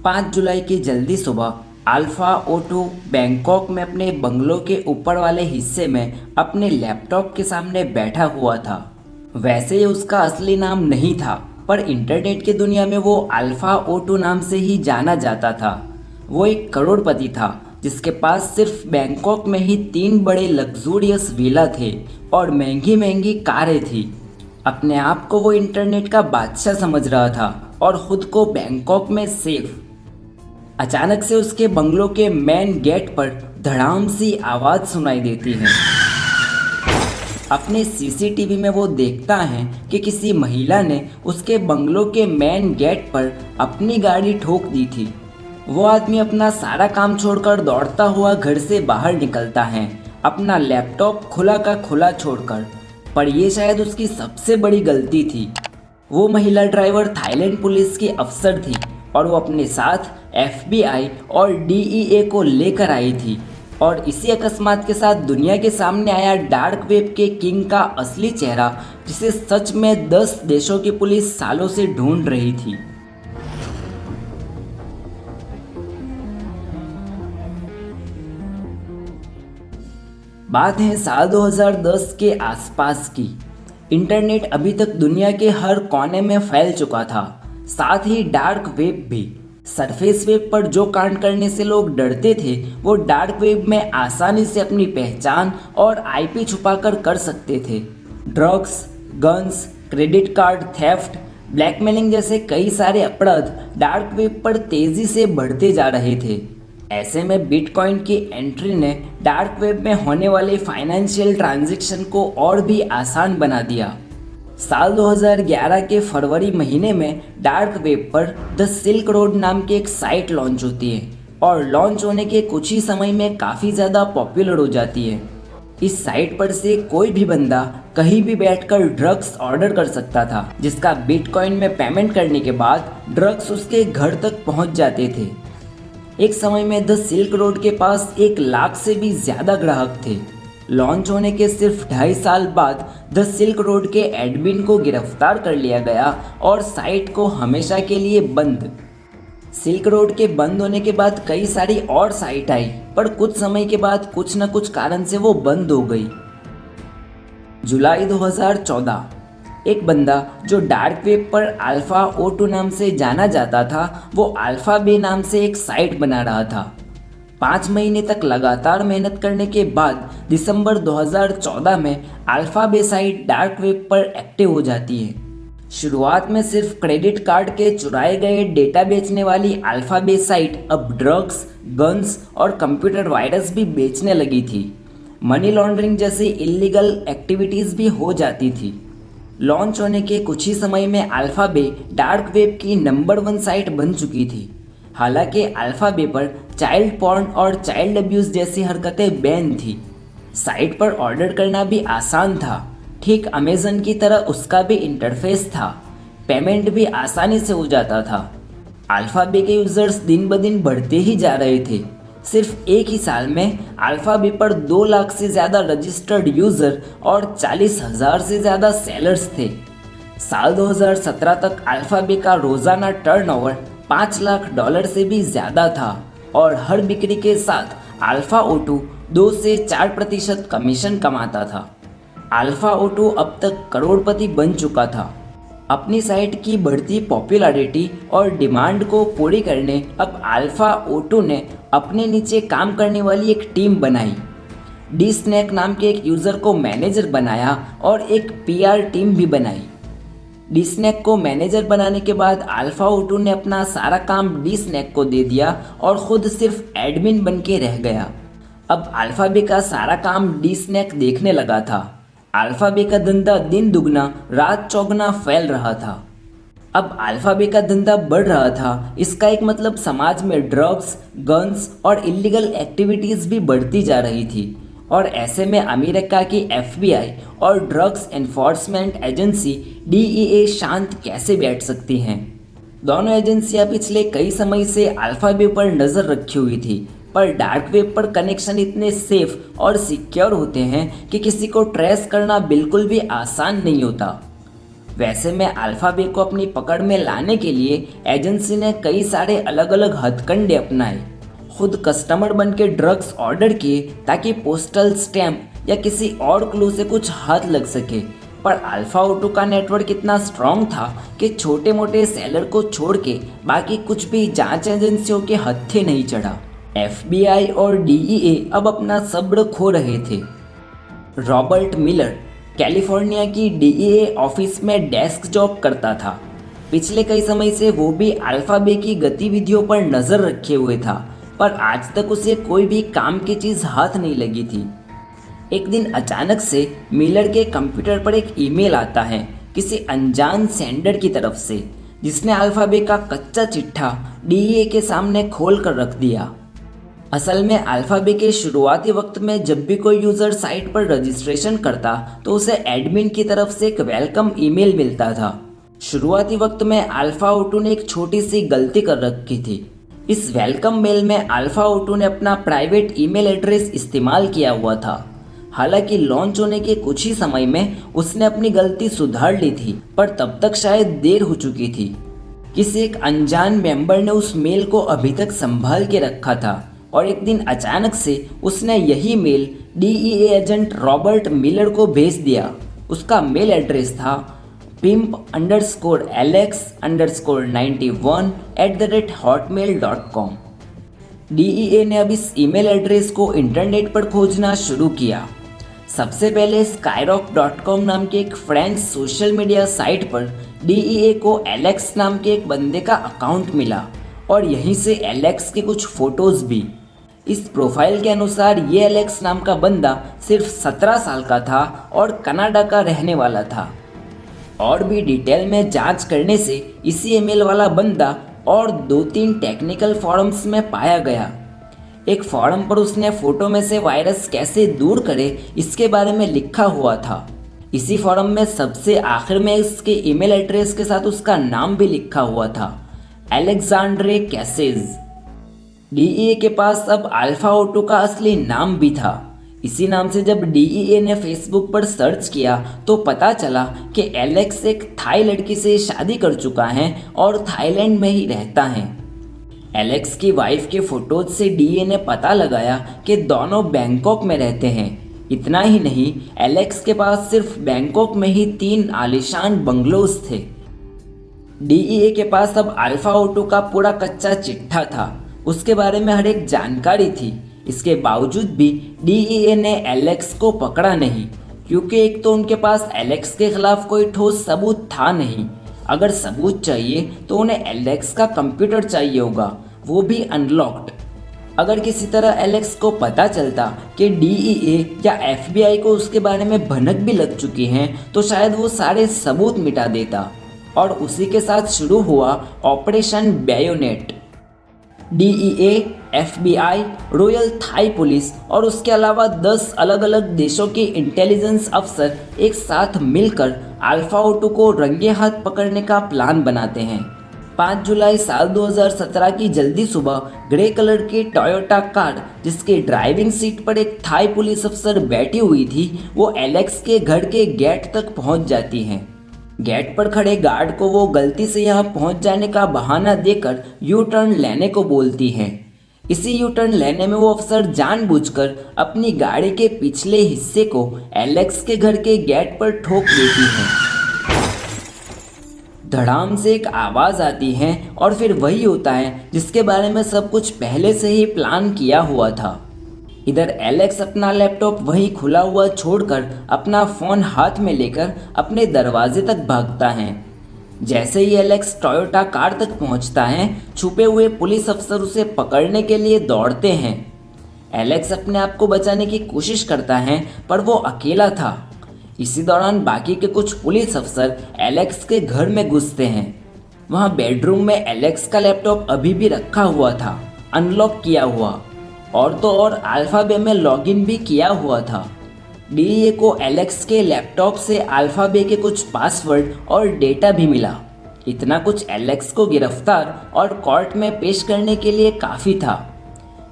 5 जुलाई की जल्दी सुबह अल्फा ओटो बैंकॉक में अपने बंगलों के ऊपर वाले हिस्से में अपने लैपटॉप के सामने बैठा हुआ था। वैसे ये उसका असली नाम नहीं था, पर इंटरनेट की दुनिया में वो अल्फा ओटो नाम से ही जाना जाता था। वो एक करोड़पति था जिसके पास सिर्फ बैंकॉक में ही 3 बड़े लग्जूरियस विला थे और महंगी महंगी कारें थी। अपने आप को वो इंटरनेट का बादशाह समझ रहा था और खुद को बैंकॉक में सेफ। अचानक से उसके बंगलों के मेन गेट पर धड़ाम सी आवाज़ सुनाई देती है। अपने सीसीटीवी में वो देखता है कि किसी महिला ने उसके बंगलों के मेन गेट पर अपनी गाड़ी ठोक दी थी। वो आदमी अपना सारा काम छोड़कर दौड़ता हुआ घर से बाहर निकलता है, अपना लैपटॉप खुला का खुला छोड़कर। पर यह शायद उसकी सबसे बड़ी गलती थी। वो महिला ड्राइवर थाईलैंड पुलिस की अफसर थी और वो अपने साथ FBI और DEA को लेकर आई थी। और इसी अकस्मात के साथ दुनिया के सामने आया डार्क वेब के किंग का असली चेहरा, जिसे सच में 10 देशों की पुलिस सालों से ढूंढ रही थी। बात है साल 2010 के आसपास की। इंटरनेट अभी तक दुनिया के हर कोने में फैल चुका था, साथ ही डार्क वेब भी। सरफेस वेब पर जो कांड करने से लोग डरते थे, वो डार्क वेब में आसानी से अपनी पहचान और IP छुपाकर कर सकते थे। Drugs, guns, credit card theft, blackmailing जैसे कई सारे अपराध डार्क वेब पर तेजी से बढ़ते जा रहे थे। ऐसे में बिटकॉइन की एंट्री ने डार्क वेब में होने वाले फाइनेंशियल ट्रांजैक्शन को और भी आसान बना दिया। साल 2011 के फरवरी महीने में डार्क वेब पर द सिल्क रोड नाम की एक साइट लॉन्च होती है और लॉन्च होने के कुछ ही समय में काफ़ी ज़्यादा पॉपुलर हो जाती है। इस साइट पर से कोई भी बंदा कहीं भी बैठकर ड्रग्स ऑर्डर कर सकता था, जिसका बिटकॉइन में पेमेंट करने के बाद ड्रग्स उसके घर तक पहुंच जाते थे। एक समय में द सिल्क रोड के पास 1 लाख से भी ज़्यादा ग्राहक थे। लॉन्च होने के सिर्फ 2.5 साल बाद द सिल्क रोड के एडमिन को गिरफ्तार कर लिया गया और साइट को हमेशा के लिए बंद। सिल्क रोड के बंद होने के बाद कई सारी और साइट आई, पर कुछ समय के बाद कुछ न कुछ कारण से वो बंद हो गई। जुलाई 2014 एक बंदा जो डार्क वेब पर अल्फा ओटो नाम से जाना जाता था, वो अल्फा बे नाम से एक साइट बना रहा था। 5 महीने तक लगातार मेहनत करने के बाद दिसंबर 2014 में अल्फा बे साइट डार्क वेब पर एक्टिव हो जाती है। शुरुआत में सिर्फ क्रेडिट कार्ड के चुराए गए डेटा बेचने वाली अल्फा बे साइट अब ड्रग्स, गन्स और कंप्यूटर वायरस भी बेचने लगी थी। मनी लॉन्ड्रिंग जैसी इलीगल एक्टिविटीज़ भी हो जाती थी। लॉन्च होने के कुछ ही समय में अल्फा बे डार्क वेब की नंबर 1 साइट बन चुकी थी। हालांकि अल्फा बे पर चाइल्ड पॉर्न और चाइल्ड अब्यूज़ जैसी हरकतें बैन थी। साइट पर ऑर्डर करना भी आसान था, ठीक अमेज़न की तरह उसका भी इंटरफेस था। पेमेंट भी आसानी से हो जाता था। अल्फा बे के यूज़र्स दिन ब दिन बढ़ते ही जा रहे थे। सिर्फ एक ही साल में अल्फा बे पर 2 लाख से ज़्यादा रजिस्टर्ड यूज़र और 40,000 से ज़्यादा सेलर्स थे। साल 2017 तक अल्फा बे का रोज़ाना टर्नओवर $5 लाख से भी ज़्यादा था और हर बिक्री के साथ अल्फा ओटो 2 से 4% कमीशन कमाता था। अल्फा ओटो अब तक करोड़पति बन चुका था। अपनी साइट की बढ़ती पॉपुलैरिटी और डिमांड को पूरी करने अब अल्फा ओटो ने अपने नीचे काम करने वाली एक टीम बनाई। डी स्नैक नाम के एक यूज़र को मैनेजर बनाया और एक PR टीम भी बनाई। डी स्नैक को मैनेजर बनाने के बाद अल्फा ओटो ने अपना सारा काम डी स्नैक को दे दिया और ख़ुद सिर्फ एडमिन बन के रह गया। अब अल्फा बे का सारा काम डी स्नैक देखने लगा था। अल्फा बे का धंधा दिन दुगना रात चौगुना फैल रहा था। अब अल्फा बे का धंधा बढ़ रहा था, इसका एक मतलब समाज में ड्रग्स, गन्स और इलीगल एक्टिविटीज़ भी बढ़ती जा रही थी। और ऐसे में अमेरिका की FBI और ड्रग्स एनफोर्समेंट एजेंसी DEA शांत कैसे बैठ सकती हैं। दोनों एजेंसियां पिछले कई समय से अल्फा बे पर नज़र रखी हुई थी, पर डार्क वेब पर कनेक्शन इतने सेफ और सिक्योर होते हैं कि किसी को ट्रेस करना बिल्कुल भी आसान नहीं होता। वैसे में अल्फा बे को अपनी पकड़ में लाने के लिए एजेंसी ने कई सारे अलग अलग हथकंडे अपनाए। खुद कस्टमर बन के ड्रग्स ऑर्डर किए ताकि पोस्टल स्टैम्प या किसी और क्लू से कुछ हाथ लग सके। पर अल्फा ऑटो का नेटवर्क इतना स्ट्रॉन्ग था कि छोटे मोटे सेलर को छोड़ के बाकी कुछ भी जांच एजेंसियों के हत्थे नहीं चढ़ा। FBI और DEA अब अपना सब्र खो रहे थे। रॉबर्ट मिलर कैलिफोर्निया की DEA ऑफिस में डेस्क जॉब करता था। पिछले कई समय से वो भी अल्फा बे की गतिविधियों पर नज़र रखे हुए था, पर आज तक उसे कोई भी काम की चीज़ हाथ नहीं लगी थी। एक दिन अचानक से मिलर के कंप्यूटर पर एक ईमेल आता है किसी अनजान सेंडर की तरफ से, जिसने अल्फा बे का कच्चा चिट्ठा DEA के सामने खोल कर रख दिया। असल में अल्फा बे के शुरुआती वक्त में जब भी कोई यूज़र साइट पर रजिस्ट्रेशन करता तो उसे एडमिन की तरफ से एक वेलकम ईमेल मिलता था। शुरुआती वक्त में अल्फा ओटू ने एक छोटी सी गलती कर रखी थी। इस वेलकम मेल में अल्फा ओटू ने अपना प्राइवेट ईमेल एड्रेस इस्तेमाल किया हुआ था। हालांकि लॉन्च होने के कुछ ही समय में उसने अपनी गलती सुधार ली थी, पर तब तक शायद देर हो चुकी थी। किसी एक अनजान मेंबर ने उस मेल को अभी तक संभाल के रखा था और एक दिन अचानक से उसने यही mail DEA agent Robert Miller को भेज दिया। उसका मेल एड्रेस था pimp_alex_91@hotmail.com। DEA ने अब इस ईमेल एड्रेस को इंटरनेट पर खोजना शुरू किया। सबसे पहले skyrock.com नाम के एक फ्रेंच सोशल मीडिया साइट पर DEA को एलेक्स नाम के एक बंदे का अकाउंट मिला और यहीं से एलेक्स के कुछ फोटोज़ भी। इस प्रोफाइल के अनुसार ये एलेक्स नाम का बंदा सिर्फ 17 साल का था और कनाडा का रहने वाला था। और भी डिटेल में जांच करने से इसी ईमेल वाला बंदा और 2-3 टेक्निकल फॉरम्स में पाया गया। एक फॉरम पर उसने फोटो में से वायरस कैसे दूर करे इसके बारे में लिखा हुआ था। इसी फॉरम में सबसे आखिर में इसके ईमेल एड्रेस के साथ उसका नाम भी लिखा हुआ था, अलेक्जेंड्रे कैसेज। DEA के पास अब अल्फा ओटू का असली नाम भी था। इसी नाम से जब DEA ने फेसबुक पर सर्च किया तो पता चला कि एलेक्स एक थाई लड़की से शादी कर चुका है और थाईलैंड में ही रहता है। एलेक्स की वाइफ के फोटोज से DEA ने पता लगाया कि दोनों बैंकॉक में रहते हैं। इतना ही नहीं, एलेक्स के पास सिर्फ बैंकॉक में ही 3 आलीशान बंगलोज थे। DEA के पास अब अल्फा ओटू का पूरा कच्चा चिट्ठा था, उसके बारे में हर एक जानकारी थी। इसके बावजूद भी DEA ने एलेक्स को पकड़ा नहीं, क्योंकि एक तो उनके पास एलेक्स के खिलाफ कोई ठोस सबूत था नहीं। अगर सबूत चाहिए तो उन्हें एलेक्स का कंप्यूटर चाहिए होगा, वो भी अनलॉक्ड। अगर किसी तरह एलेक्स को पता चलता कि DEA या FBI को उसके बारे में भनक भी लग चुकी है तो शायद वो सारे सबूत मिटा देता। और उसी के साथ शुरू हुआ operation Bayonet. DEA, FBI, royal Thai police और उसके अलावा 10 अलग अलग देशों के इंटेलिजेंस अफसर एक साथ मिलकर अल्फा ओटू को रंगे हाथ पकड़ने का प्लान बनाते हैं। 5 जुलाई साल 2017 की जल्दी सुबह ग्रे कलर की टोयोटा कार, जिसकी ड्राइविंग सीट पर एक थाई पुलिस अफसर बैठी हुई थी, वो एलेक्स के घर के गेट तक पहुंच जाती है। गेट पर खड़े गार्ड को वो गलती से यहाँ पहुँच जाने का बहाना देकर यू टर्न लेने को बोलती है। इसी यू टर्न लेने में वो अफसर जानबूझकर अपनी गाड़ी के पिछले हिस्से को एलेक्स के घर के गेट पर ठोक देती है। धड़ाम से एक आवाज़ आती है और फिर वही होता है जिसके बारे में सब कुछ पहले से ही प्लान किया हुआ था। इधर एलेक्स अपना लैपटॉप वहीं खुला हुआ छोड़कर अपना फ़ोन हाथ में लेकर अपने दरवाजे तक भागता है। जैसे ही एलेक्स टोयोटा कार तक पहुंचता है, छुपे हुए पुलिस अफसर उसे पकड़ने के लिए दौड़ते हैं। एलेक्स अपने आप को बचाने की कोशिश करता है, पर वो अकेला था। इसी दौरान बाकी के कुछ पुलिस अफसर एलेक्स के घर में घुसते हैं। वहाँ बेडरूम में एलेक्स का लैपटॉप अभी भी रखा हुआ था, अनलॉक किया हुआ, और तो और अल्फा बे में लॉगिन भी किया हुआ था। DEA को एलेक्स के लैपटॉप से अल्फा बे के कुछ पासवर्ड और डेटा भी मिला। इतना कुछ एलेक्स को गिरफ्तार और कोर्ट में पेश करने के लिए काफ़ी था।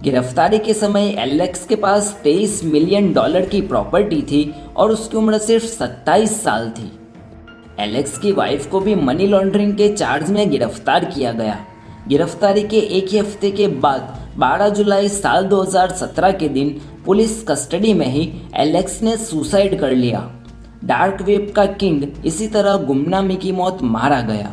गिरफ्तारी के समय एलेक्स के पास $23 मिलियन की प्रॉपर्टी थी और उसकी उम्र सिर्फ 27 साल थी। एलेक्स की वाइफ को भी मनी लॉन्ड्रिंग के चार्ज में गिरफ्तार किया गया। गिरफ्तारी के एक ही हफ्ते के बाद 12 जुलाई साल 2017 के दिन पुलिस कस्टडी में ही एलेक्स ने सुसाइड कर लिया। डार्क वेब का किंग इसी तरह गुमनामी की मौत मारा गया।